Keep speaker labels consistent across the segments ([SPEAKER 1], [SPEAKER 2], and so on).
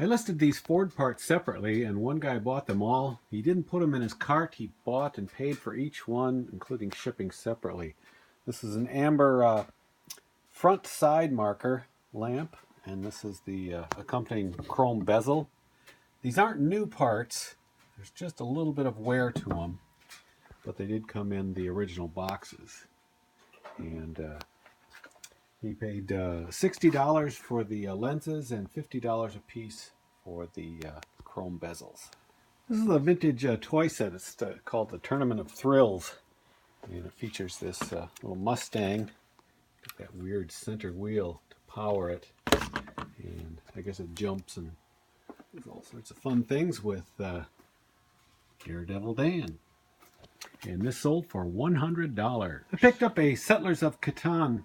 [SPEAKER 1] I listed these Ford parts separately, and one guy bought them all. He didn't put them in his cart. He bought and paid for each one, including shipping separately. This is an amber front side marker lamp, and this is the accompanying chrome bezel. These aren't new parts. There's just a little bit of wear to them, but they did come in the original boxes. And he paid $60 for the lenses and $50 a piece for the chrome bezels. This is a vintage toy set. It's called the Tournament of Thrills, and it features this little Mustang. Got that weird center wheel to power it, and I guess it jumps and does all sorts of fun things with Daredevil Dan. And this sold for $100. I picked up a Settlers of Catan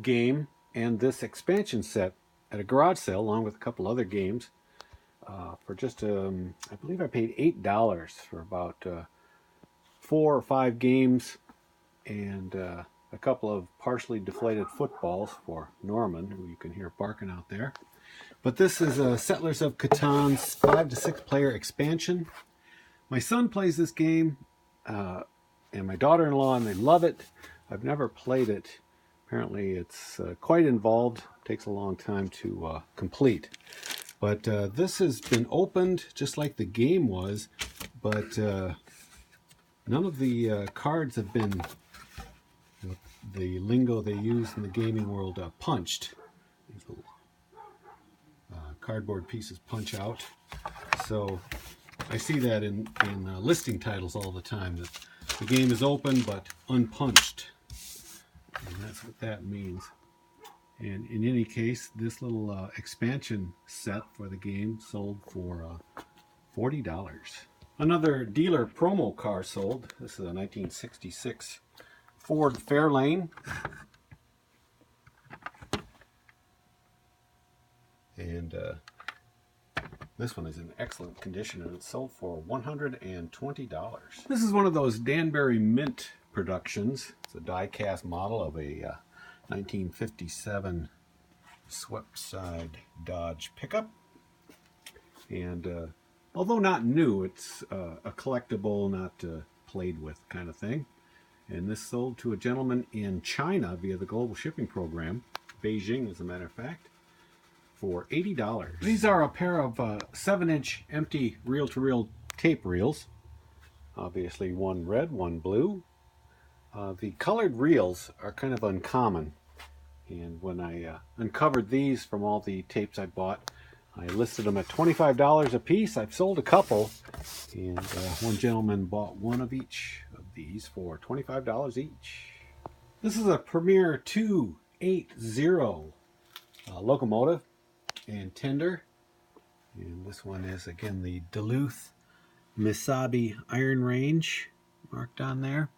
[SPEAKER 1] game and this expansion set at a garage sale along with a couple other games for just I believe I paid $8 for about 4 or 5 games and a couple of partially deflated footballs for Norman, who you can hear barking out there. But this is a Settlers of Catan's 5 to 6 player expansion. My son plays this game and my daughter-in-law, and they love it. I've never played it. Apparently it's quite involved. It takes a long time to complete. But this has been opened just like the game was, but none of the cards have been, the lingo they use in the gaming world, punched. These little cardboard pieces punch out. So I see that in listing titles all the time, that the game is open but unpunched. And that's what that means. And in any case, this little expansion set for the game sold for $40. Another dealer promo car sold. This is a 1966 Ford Fairlane. And this one is in excellent condition, and it sold for $120. This is one of those Danbury Mint productions. It's a die-cast model of a 1957 swept side Dodge pickup. And although not new, it's a collectible, not played with kind of thing. And this sold to a gentleman in China via the global shipping program, Beijing as a matter of fact, for $80. These are a pair of 7-inch empty reel-to-reel tape reels. Obviously one red, one blue. The colored reels are kind of uncommon, and when I uncovered these from all the tapes I bought, I listed them at $25 a piece. I've sold a couple, and one gentleman bought one of each of these for $25 each. This is a Premier 280 locomotive and tender, and this one is again the Duluth Misabi Iron Range marked on there.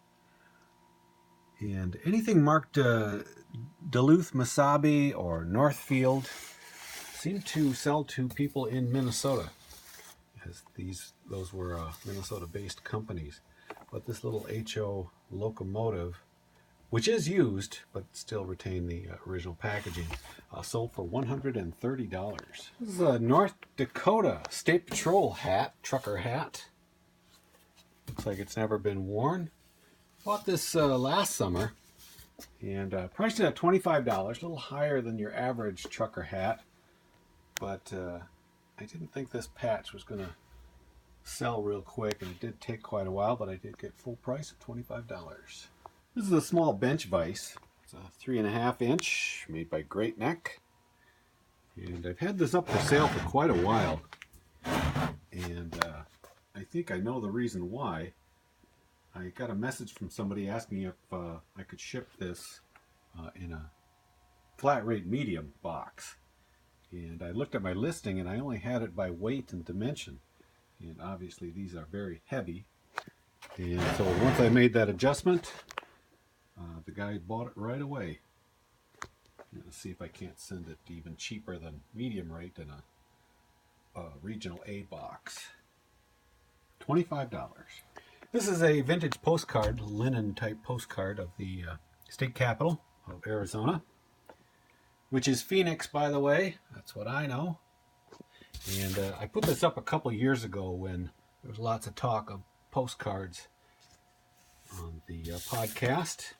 [SPEAKER 1] And anything marked Duluth, Misabi, or Northfield seem to sell to people in Minnesota, as those were Minnesota-based companies. But this little HO locomotive, which is used but still retained the original packaging, sold for $130. This is a North Dakota State Patrol hat, trucker hat. Looks like it's never been worn. Bought this last summer and priced it at $25, a little higher than your average trucker hat, but I didn't think this patch was going to sell real quick, and it did take quite a while, but I did get full price at $25. This is a small bench vise. It's a 3.5 inch made by Great Neck, and I've had this up for sale for quite a while, and I think I know the reason why. I got a message from somebody asking if I could ship this in a flat rate medium box. And I looked at my listing and I only had it by weight and dimension. And obviously these are very heavy. And so once I made that adjustment, the guy bought it right away. Let's see if I can't send it even cheaper than medium rate in a regional A box. $25. This is a vintage postcard, linen type postcard of the state capital of Arizona, which is Phoenix, by the way. That's what I know. And I put this up a couple years ago when there was lots of talk of postcards on the podcast,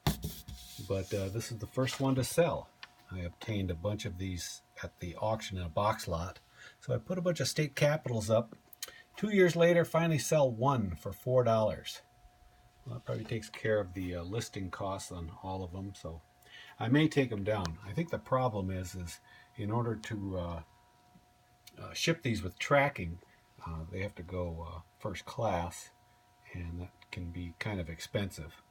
[SPEAKER 1] but this is the first one to sell. I obtained a bunch of these at the auction in a box lot. So I put a bunch of state capitals up. 2 years later, finally sell one for $4. Well, that probably takes care of the listing costs on all of them, so I may take them down. I think the problem is in order to ship these with tracking, they have to go first class, and that can be kind of expensive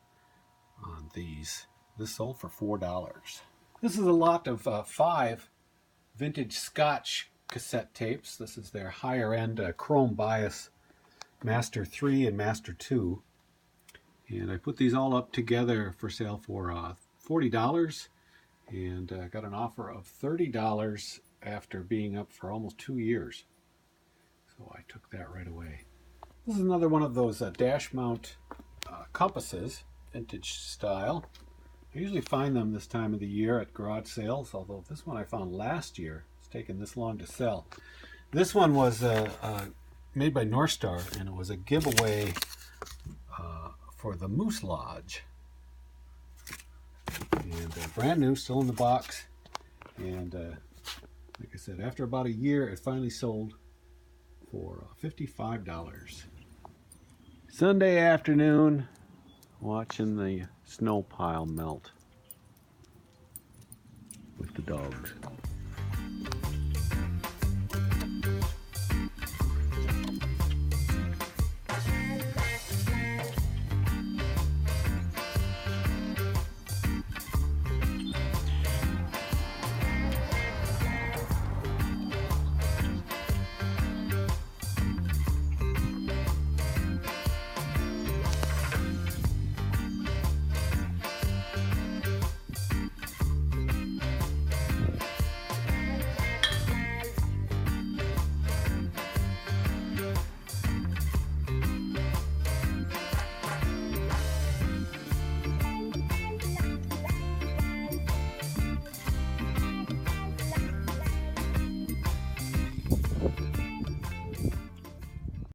[SPEAKER 1] on these. This sold for $4. This is a lot of 5 vintage Scotch cassette tapes. This is their higher end chrome bias Master 3 and Master 2. And I put these all up together for sale for $40, and I got an offer of $30 after being up for almost 2 years. So I took that right away. This is another one of those dash mount compasses, vintage style. I usually find them this time of the year at garage sales, although this one I found last year. It's taken this long to sell. This one was made by North Star, and it was a giveaway for the Moose Lodge. And brand new, still in the box. And like I said, after about a year, it finally sold for $55. Sunday afternoon, watching the snow pile melt with the dogs.